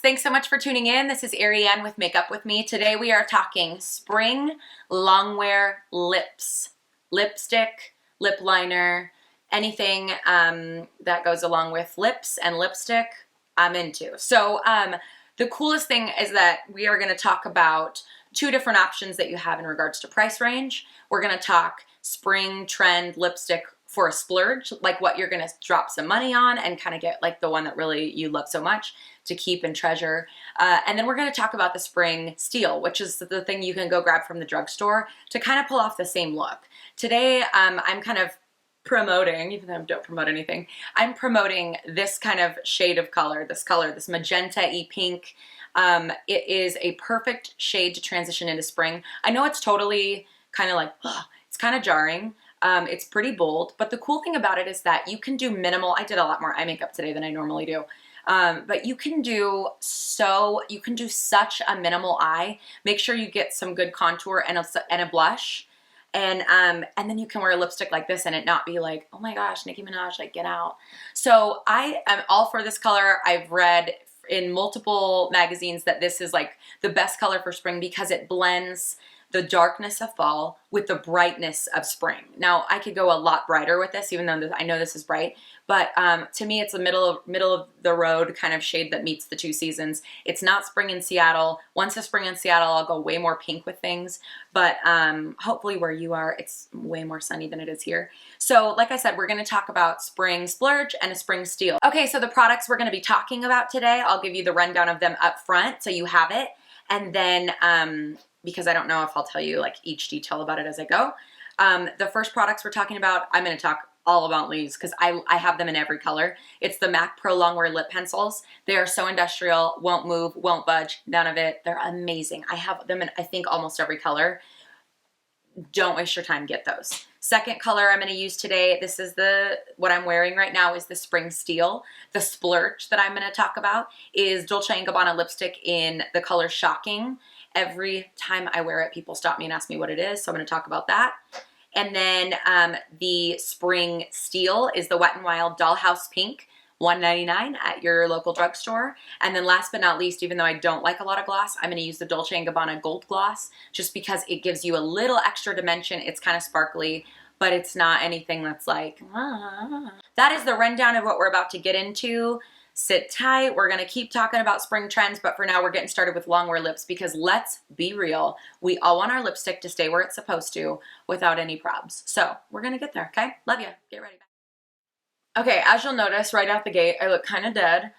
thanks so much for tuning in. This is Ariane with Makeup With Me. Today we are talking spring longwear lips, lipstick, lip liner, anything that goes along with lips and lipstick, I'm into. So the coolest thing is that we are going to talk about two different options that you have in regards to price range. We're going to talk spring trend lipstick for a splurge, like what you're gonna drop some money on and kind of get like the one that really you love so much to keep and treasure. And then we're gonna talk about the spring steal, which is the thing you can go grab from the drugstore to kind of pull off the same look. Today, I'm kind of promoting, even though I don't promote anything, I'm promoting this kind of shade of color, this magenta-y pink. It is a perfect shade to transition into spring. I know it's totally kind of like, ugh, it's kind of jarring. It's pretty bold, but the cool thing about it is that you can do minimal. I did a lot more eye makeup today than I normally do. But you can do such a minimal eye. Make sure you get some good contour and a blush. And then you can wear a lipstick like this and it not be like, oh my gosh, Nicki Minaj, like get out. So I am all for this color. I've read in multiple magazines that this is like the best color for spring because it blends the darkness of fall with the brightness of spring. Now, I could go a lot brighter with this, even though I know this is bright, but to me, it's a middle of the road kind of shade that meets the two seasons. It's not spring in Seattle. Once it's spring in Seattle, I'll go way more pink with things, but hopefully where you are, it's way more sunny than it is here. So like I said, we're gonna talk about spring splurge and a spring steal. Okay, so the products we're gonna be talking about today, I'll give you the rundown of them up front so you have it, and then because I don't know if I'll tell you like each detail about it as I go. The first products we're talking about, I'm going to talk all about these because I have them in every color. It's the MAC Pro Longwear Lip Pencils. They are so industrial, won't move, won't budge, none of it. They're amazing. I have them in, I think, almost every color. Don't waste your time, get those. Second color I'm going to use today, this is what I'm wearing right now is the Spring Steal. The splurge that I'm going to talk about is Dolce & Gabbana lipstick in the color Shocking. Every time I wear it, people stop me and ask me what it is, so I'm going to talk about that. And then the Spring Steal is the Wet n Wild Dollhouse Pink, $1.99 at your local drugstore. And then last but not least, even though I don't like a lot of gloss, I'm going to use the Dolce & Gabbana Gold Gloss just because it gives you a little extra dimension. It's kind of sparkly, but it's not anything that's like, ah. That is the rundown of what we're about to get into. Sit tight. We're going to keep talking about spring trends, but for now we're getting started with longwear lips because let's be real. We all want our lipstick to stay where it's supposed to without any probs. So we're going to get there, okay? Love you. Get ready. Okay, as you'll notice right out the gate, I look kind of dead.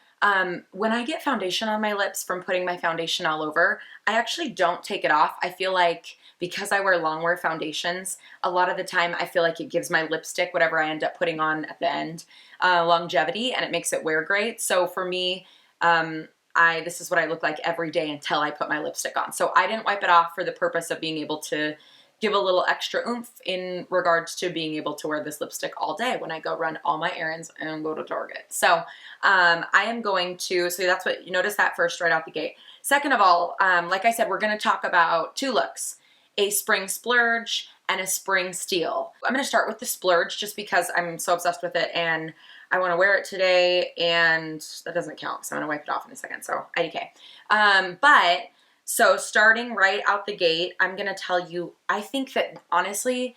When I get foundation on my lips from putting my foundation all over, I actually don't take it off. I feel like because I wear longwear foundations, a lot of the time I feel like it gives my lipstick, whatever I end up putting on at the end, longevity, and it makes it wear great. So for me, this is what I look like every day until I put my lipstick on. So I didn't wipe it off for the purpose of being able to give a little extra oomph in regards to being able to wear this lipstick all day when I go run all my errands and go to Target. So I am going to, so that's what, you notice that first right out the gate. Second of all, like I said, we're going to talk about two looks, a spring splurge and a spring steal. I'm going to start with the splurge just because I'm so obsessed with it and I want to wear it today, and that doesn't count, so I'm going to wipe it off in a second, so IDK. So starting right out the gate, I'm going to tell you, I think that honestly,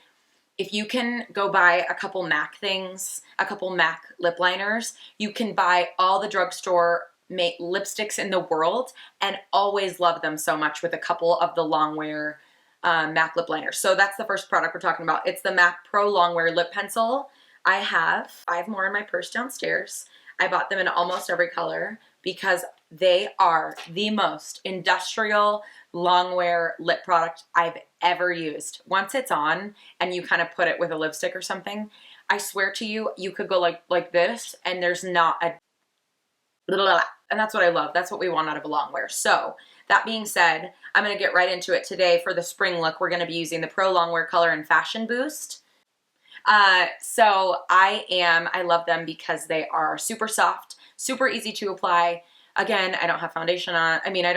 if you can go buy a couple MAC things, a couple MAC lip liners, you can buy all the drugstore lipsticks in the world and always love them so much with a couple of the longwear MAC lip liners. So that's the first product we're talking about. It's the MAC Pro Longwear Lip Pencil. I have 5 more in my purse downstairs. I bought them in almost every color because they are the most industrial longwear lip product I've ever used. Once it's on and you kind of put it with a lipstick or something, I swear to you, you could go like this and there's not a and that's what I love. That's what we want out of a longwear. So that being said, I'm going to get right into it today. For the spring look, we're going to be using the Pro Longwear Color and Fashion Boost. So I love them because they are super soft, super easy to apply. Again, I don't have foundation on. I mean, I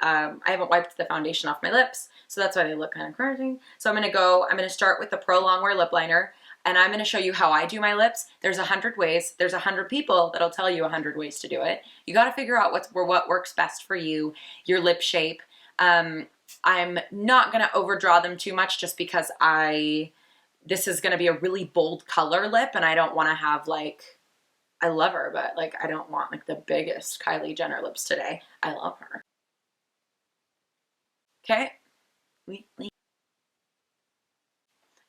haven't wiped the foundation off my lips, so that's why they look kind of crazy. So I'm going to start with the Pro Longwear Lip Liner. and I'm gonna show you how I do my lips. There's 100 ways. There's 100 people that'll tell you 100 ways to do it. You gotta figure out what works best for you, your lip shape. I'm not gonna overdraw them too much just because this is gonna be a really bold color lip, and I don't wanna have like, I love her, but like I don't want like the biggest Kylie Jenner lips today. I love her. Okay.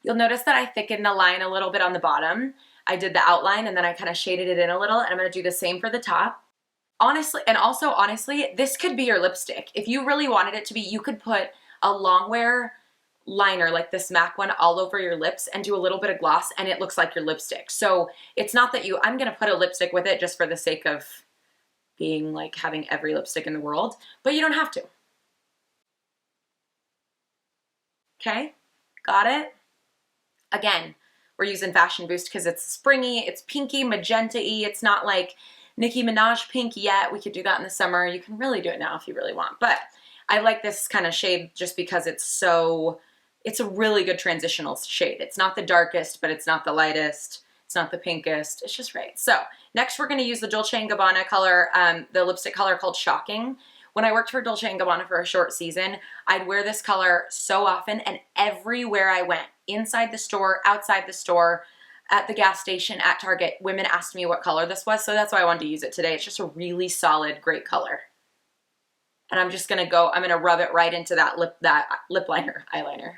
You'll notice that I thickened the line a little bit on the bottom. I did the outline and then I kind of shaded it in a little, and I'm gonna do the same for the top. Honestly, and also honestly, this could be your lipstick. If you really wanted it to be, you could put a longwear liner like this MAC one all over your lips and do a little bit of gloss and it looks like your lipstick. So it's not that I'm gonna put a lipstick with it just for the sake of being like having every lipstick in the world, but you don't have to. Okay, got it? Again, we're using Fashion Boost because it's springy, it's pinky, magenta-y. It's not like Nicki Minaj pink yet. We could do that in the summer. You can really do it now if you really want. But I like this kind of shade just because it's a really good transitional shade. It's not the darkest, but it's not the lightest. It's not the pinkest. It's just right. So next we're going to use the Dolce & Gabbana color, the lipstick color called Shocking. When I worked for Dolce & Gabbana for a short season, I'd wear this color so often, and everywhere I went, inside the store, outside the store, at the gas station, at Target, women asked me what color this was, so that's why I wanted to use it today. It's just a really solid, great color. And I'm just gonna rub it right into that lip liner, eyeliner.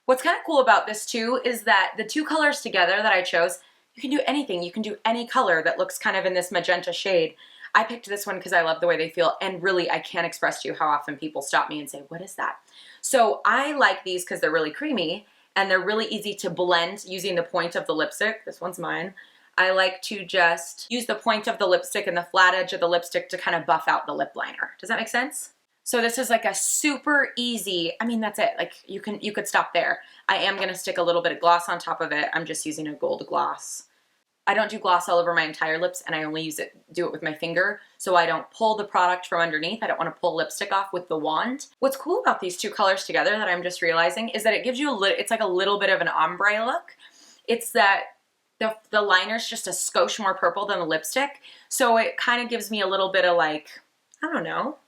What's kind of cool about this too is that the two colors together that I chose, you can do anything. You can do any color that looks kind of in this magenta shade. I picked this one because I love the way they feel, and really I can't express to you how often people stop me and say, what is that? So I like these because they're really creamy and they're really easy to blend using the point of the lipstick. This one's mine. I like to just use the point of the lipstick and the flat edge of the lipstick to kind of buff out the lip liner. Does that make sense? So this is like a super easy, I mean, that's it. Like you could stop there. I am gonna stick a little bit of gloss on top of it. I'm just using a gold gloss. I don't do gloss all over my entire lips, and I only do it with my finger, so I don't pull the product from underneath. I don't want to pull lipstick off with the wand. What's cool about these two colors together that I'm just realizing is that it gives you it's like a little bit of an ombre look. It's that the liner's just a skosh more purple than the lipstick, so it kind of gives me a little bit of like, I don't know,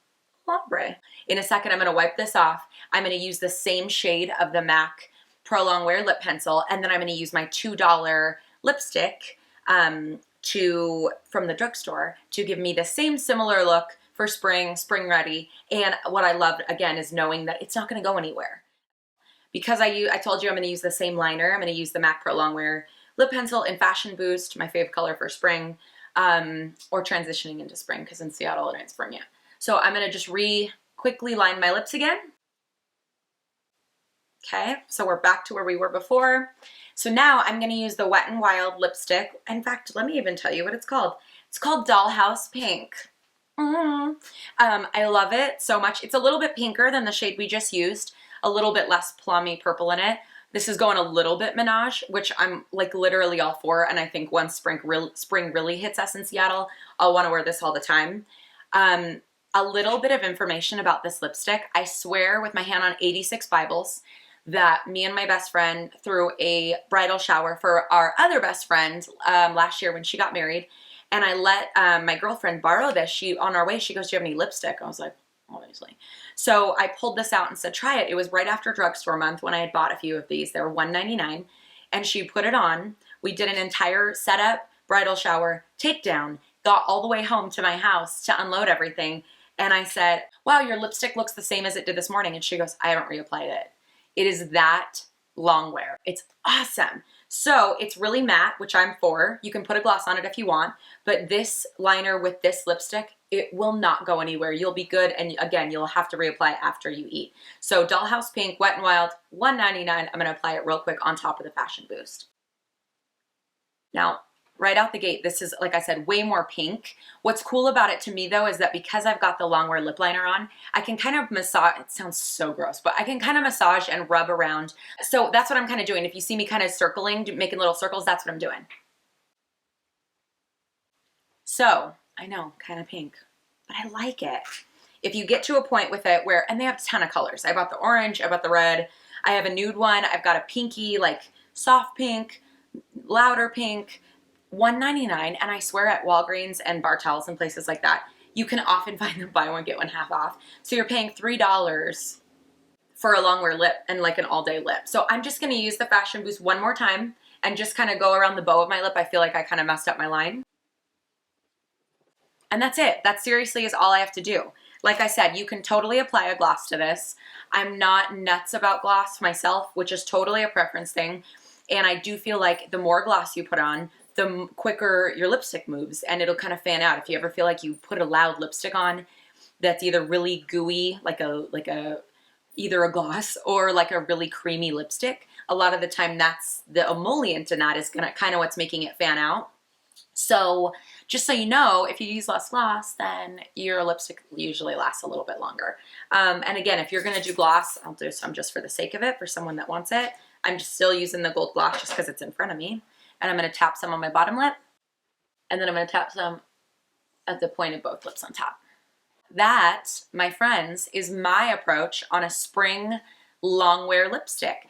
ombre. In a second, I'm going to wipe this off. I'm going to use the same shade of the MAC Pro Longwear lip pencil, and then I'm going to use my $2 lipstick from the drugstore to give me the same similar look for spring ready. And what I love again is knowing that it's not going to go anywhere. Because I told you I'm going to use the same liner. I'm going to use the MAC Pro Longwear lip pencil in Fashion Boost, my fave color for spring, or transitioning into spring because in Seattle it ain't spring yet. So I'm going to just quickly line my lips again. Okay, so we're back to where we were before. So now I'm going to use the Wet n Wild lipstick. In fact, let me even tell you what it's called. It's called Dollhouse Pink. I love it so much. It's a little bit pinker than the shade we just used, a little bit less plummy purple in it. This is going a little bit Minaj, which I'm like literally all for, and I think once spring really hits us in Seattle, I'll want to wear this all the time. A little bit of information about this lipstick. I swear with my hand on 86 Bibles that me and my best friend threw a bridal shower for our other best friend last year when she got married, and I let my girlfriend borrow this. On our way, she goes, do you have any lipstick? I was like, obviously. So I pulled this out and said, try it. It was right after drugstore month when I had bought a few of these. They were $1.99, and she put it on. We did an entire setup, bridal shower, takedown, got all the way home to my house to unload everything, and I said, wow, your lipstick looks the same as it did this morning. And she goes, I haven't reapplied it. It is that long wear. It's awesome. So it's really matte, which I'm for. You can put a gloss on it if you want, but this liner with this lipstick, it will not go anywhere. You'll be good, and again, you'll have to reapply after you eat. So Dollhouse Pink, Wet n Wild, $1.99. I'm gonna apply it real quick on top of the Fashion Boost. Now, right out the gate, this is, like I said, way more pink. What's cool about it to me though is that because I've got the longwear lip liner on, I can kind of massage, it sounds so gross, but I can kind of massage and rub around. So that's what I'm kind of doing. If you see me kind of circling, making little circles, that's what I'm doing. So, I know, kind of pink, but I like it. If you get to a point with it where, and they have a ton of colors. I bought the orange, I bought the red, I have a nude one. I've got a pinky, like soft pink, louder pink, $1.99, and I swear at Walgreens and Bartell's and places like that, you can often find them buy one, get one half off. So you're paying $3 for a long wear lip and like an all day lip. So I'm just gonna use the Fashion Boost one more time and just kind of go around the bow of my lip. I feel like I kind of messed up my line. And that's it. That seriously is all I have to do. Like I said, you can totally apply a gloss to this. I'm not nuts about gloss myself, which is totally a preference thing. And I do feel like the more gloss you put on, the quicker your lipstick moves and it'll kind of fan out. If you ever feel like you put a loud lipstick on that's either really gooey, like either a gloss or like a really creamy lipstick, a lot of the time that's the emollient in that is gonna kind of what's making it fan out. So just so you know, if you use less gloss, then your lipstick usually lasts a little bit longer. And again, if you're gonna do gloss, I'll do some just for the sake of it, for someone that wants it. I'm just still using the gold gloss just because it's in front of me. And I'm gonna tap some on my bottom lip, and then I'm gonna tap some at the point of both lips on top. That, my friends, is my approach on a spring long wear lipstick.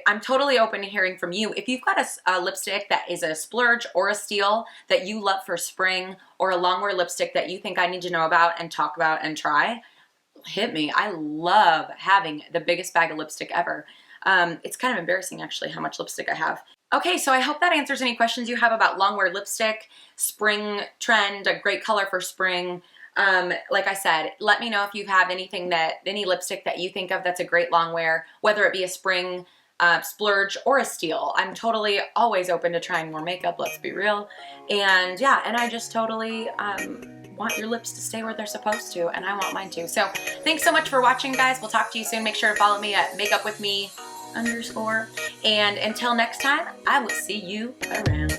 I'm totally open to hearing from you. If you've got a lipstick that is a splurge or a steal that you love for spring, or a long wear lipstick that you think I need to know about and talk about and try, hit me. I love having the biggest bag of lipstick ever. It's kind of embarrassing actually how much lipstick I have. Okay, so I hope that answers any questions you have about long wear lipstick, spring trend, a great color for spring. Like I said, let me know if you have any lipstick that you think of that's a great long wear, whether it be a spring, splurge, or a steal. I'm totally always open to trying more makeup, let's be real. And yeah, and I just totally want your lips to stay where they're supposed to, and I want mine too. So thanks so much for watching, guys. We'll talk to you soon. Make sure to follow me at makeupwithme_. And until next time, I will see you around.